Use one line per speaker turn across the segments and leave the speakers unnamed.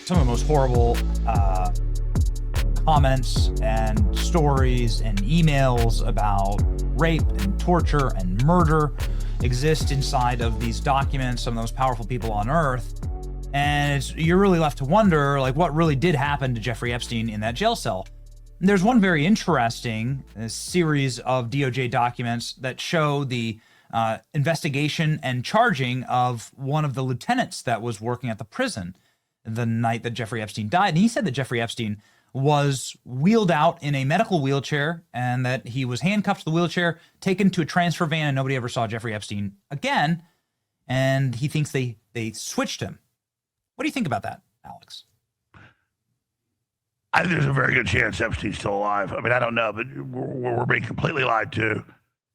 some of the most horrible comments and stories and emails about rape and torture and murder exist inside of these documents, some of the most powerful people on earth. And you're really left to wonder, like, what really did happen to Jeffrey Epstein in that jail cell? And there's one very interesting series of DOJ documents that show the investigation and charging of one of the lieutenants that was working at the prison the night that Jeffrey Epstein died. And he said that Jeffrey Epstein was wheeled out in a medical wheelchair and that he was handcuffed to the wheelchair, taken to a transfer van, and nobody ever saw Jeffrey Epstein again. And he thinks they switched him. What do you think about that, Alex?
I think there's a very good chance Epstein's still alive. I mean, I don't know, but we're being completely lied to.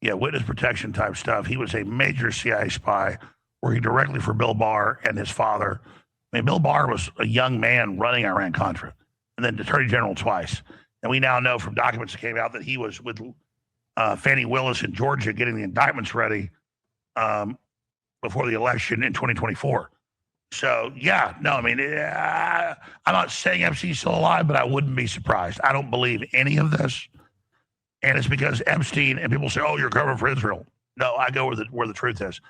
Yeah, witness protection type stuff. He was a major CIA spy working directly for Bill Barr and his father. I mean, Bill Barr was a young man running Iran-Contra and then Attorney General twice. And we now know from documents that came out that he was with Fannie Willis in Georgia getting the indictments ready before the election in 2024. So, yeah, no, I mean, I'm not saying Epstein's still alive, but I wouldn't be surprised. I don't believe any of this. And it's because Epstein, and people say, oh, you're covering for Israel. No, I go where the truth is.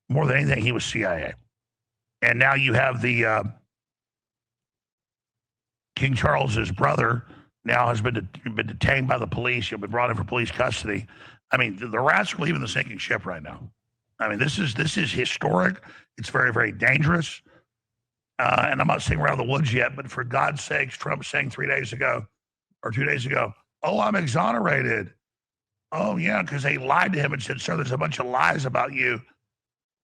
More than anything, he was CIA. And now you have the King Charles's brother now has been detained by the police. He'll be brought in for police custody. I mean, the rats are leaving the sinking ship right now. I mean, this is historic. It's very, very dangerous. And I'm not saying we're out of the woods yet, but for God's sakes, Trump saying 2 days ago, oh, I'm exonerated. Oh, yeah, because they lied to him and said, sir, there's a bunch of lies about you.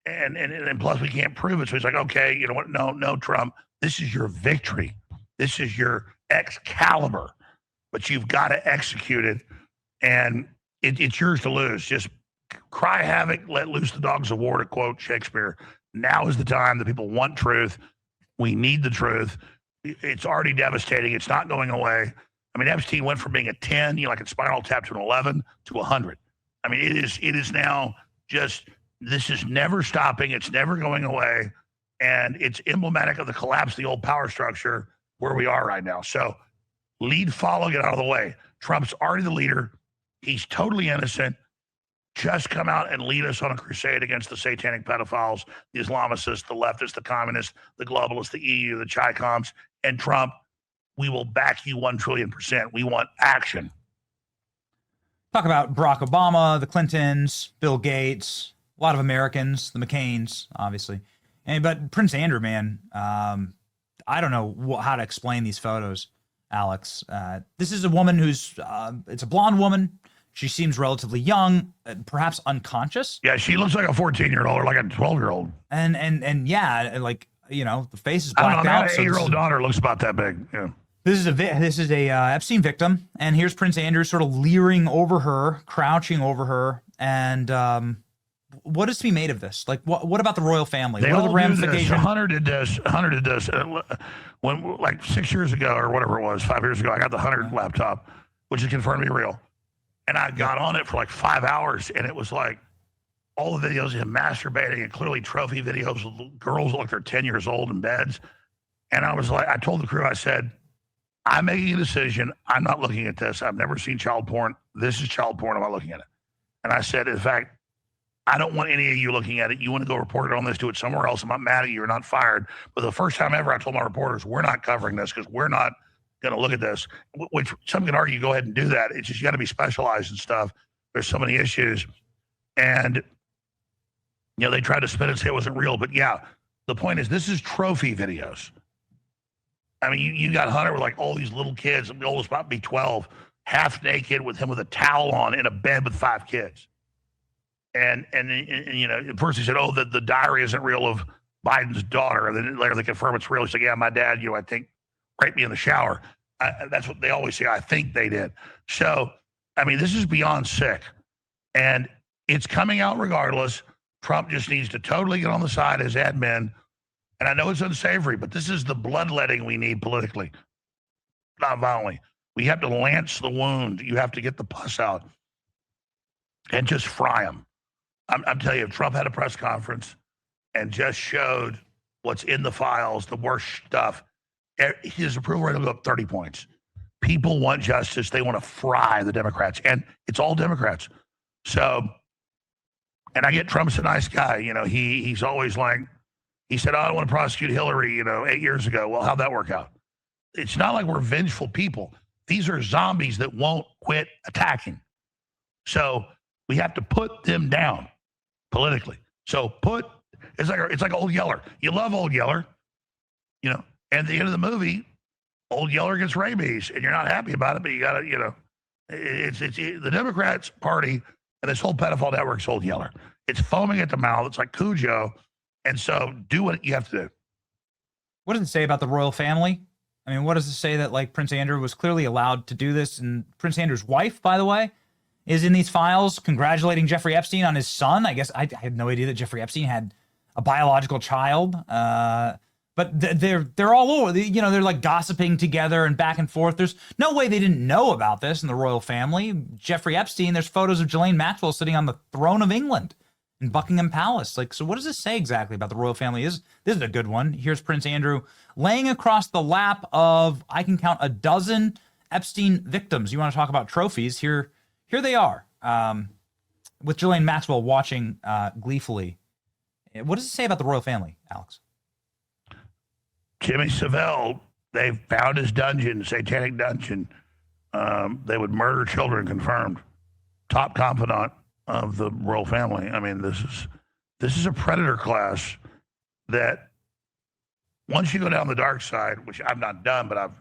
And plus we can't prove it. So he's like, okay, you know what? No, Trump, this is your victory. This is your Excalibur, but you've got to execute it. And it's yours to lose. Just cry havoc, let loose the dogs of war, to quote Shakespeare. Now is the time that people want truth. We need the truth. It's already devastating. It's not going away. I mean, Epstein went from being a 10, like a Spinal Tap, to an 11 to 100. I mean, it is now just, this is never stopping. It's never going away. And it's emblematic of the collapse of the old power structure where we are right now. So lead, follow, get out of the way. Trump's already the leader. He's totally innocent. Just come out and lead us on a crusade against the satanic pedophiles, the Islamicists, the leftists, the communists, the globalists, the EU, the Chi-Coms, and Trump. We will back you 1,000,000,000%. We want action.
Talk about Barack Obama, the Clintons, Bill Gates, a lot of Americans, the McCains, obviously. But Prince Andrew, man, I don't know how to explain these photos, Alex. This is a woman who's, it's a blonde woman. She seems relatively young, perhaps unconscious.
Yeah, she looks like a 14-year-old or like a 12-year-old.
And yeah, like, you know, the face is blacked out.
My 8-year-old daughter looks about that big. Yeah.
This is a Epstein victim, and here's Prince Andrew sort of leering over her, crouching over her, and what is to be made of this? Like, what about the royal family? What are the ramifications?
Hunter did this. When, like 6 years ago or whatever it was, 5 years ago, I got the Hunter laptop, which is confirmed to be real. And I got on it for like 5 hours, and it was like all the videos of him masturbating and clearly trophy videos of girls like they're 10 years old in beds. And I was like, I told the crew, I said, I'm making a decision. I'm not looking at this. I've never seen child porn. This is child porn. I'm not looking at it. And I said, in fact, I don't want any of you looking at it. You want to go report it on this, do it somewhere else. I'm not mad at you. You're not fired. But the first time ever, I told my reporters, we're not covering this because we're not going to look at this, which some can argue, go ahead and do that. It's just you got to be specialized and stuff. There's so many issues. And, you know, they tried to spin it and say it wasn't real. But yeah, the point is this is trophy videos. I mean, you got Hunter with like all these little kids, the oldest about to be 12, half naked with him with a towel on in a bed with 5 kids. And you know, at first he said, oh, the diary isn't real of Biden's daughter. And then later they confirm it's real. He's like, yeah, my dad, you know, I think raped me in the shower. That's what they always say. I think they did. So, I mean, this is beyond sick. And it's coming out regardless. Trump just needs to totally get on the side as admin. And I know it's unsavory, but this is the bloodletting we need politically, not violently. We have to lance the wound. You have to get the pus out and just fry them. I'm telling you, if Trump had a press conference and just showed what's in the files, the worst stuff, his approval rating will go up 30 points. People want justice. They want to fry the Democrats, and it's all Democrats. So, and I get Trump's a nice guy. You know, he's always like, he said, I want to prosecute Hillary, 8 years ago. Well, how'd that work out? It's not like we're vengeful people. These are zombies that won't quit attacking. So we have to put them down politically. So it's like Old Yeller. You love Old Yeller, and at the end of the movie, Old Yeller gets rabies, and you're not happy about it, but you got to, it's the Democrats party and this whole pedophile network's Old Yeller. It's foaming at the mouth. It's like Cujo. And so do what you have to do.
What does it say about the royal family? I mean, what does it say that like Prince Andrew was clearly allowed to do this? And Prince Andrew's wife, by the way, is in these files congratulating Jeffrey Epstein on his son. I guess I had no idea that Jeffrey Epstein had a biological child. But they're all over. They're like gossiping together and back and forth. There's no way they didn't know about this in the royal family. Jeffrey Epstein, there's photos of Ghislaine Maxwell sitting on the throne of England in Buckingham Palace. Like, so what does this say exactly about the royal family? This is a good one. Here's Prince Andrew laying across the lap of, I can count, a dozen Epstein victims. You want to talk about trophies? Here they are, with Ghislaine Maxwell watching gleefully. What does it say about the royal family, Alex?
Jimmy Savile, they found his dungeon, satanic dungeon. They would murder children, confirmed. Top confidant of the royal family. I mean, this is a predator class that once you go down the dark side, which I've not done, but I've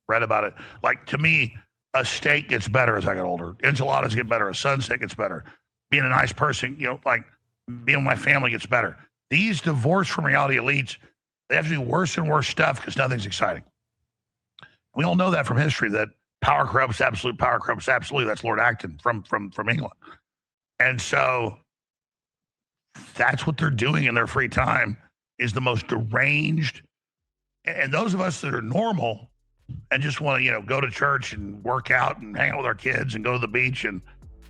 read about it. Like, to me, a steak gets better as I get older. Enchiladas get better. A sunset gets better. Being a nice person, like being with my family gets better. These divorced from reality elites, they have to do worse and worse stuff because nothing's exciting. We all know that from history, that power corrupts absolute, power corrupts absolute. That's Lord Acton from England. And so that's what they're doing in their free time, is the most deranged. And those of us that are normal and just want to, go to church and work out and hang out with our kids and go to the beach, and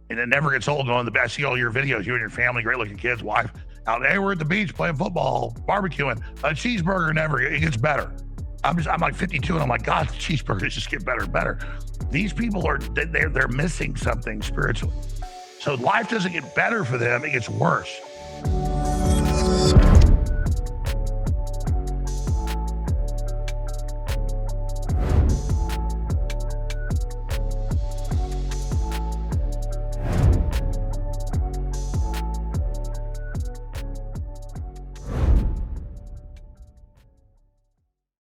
it never gets old going to the beach. I see all your videos, you and your family, great looking kids, wife, out. Hey, we're at the beach playing football, barbecuing. A cheeseburger it gets better. I'm like 52 and I'm like, God, cheeseburgers just get better and better. These people they're missing something spiritually. So life doesn't get better for them, it gets worse.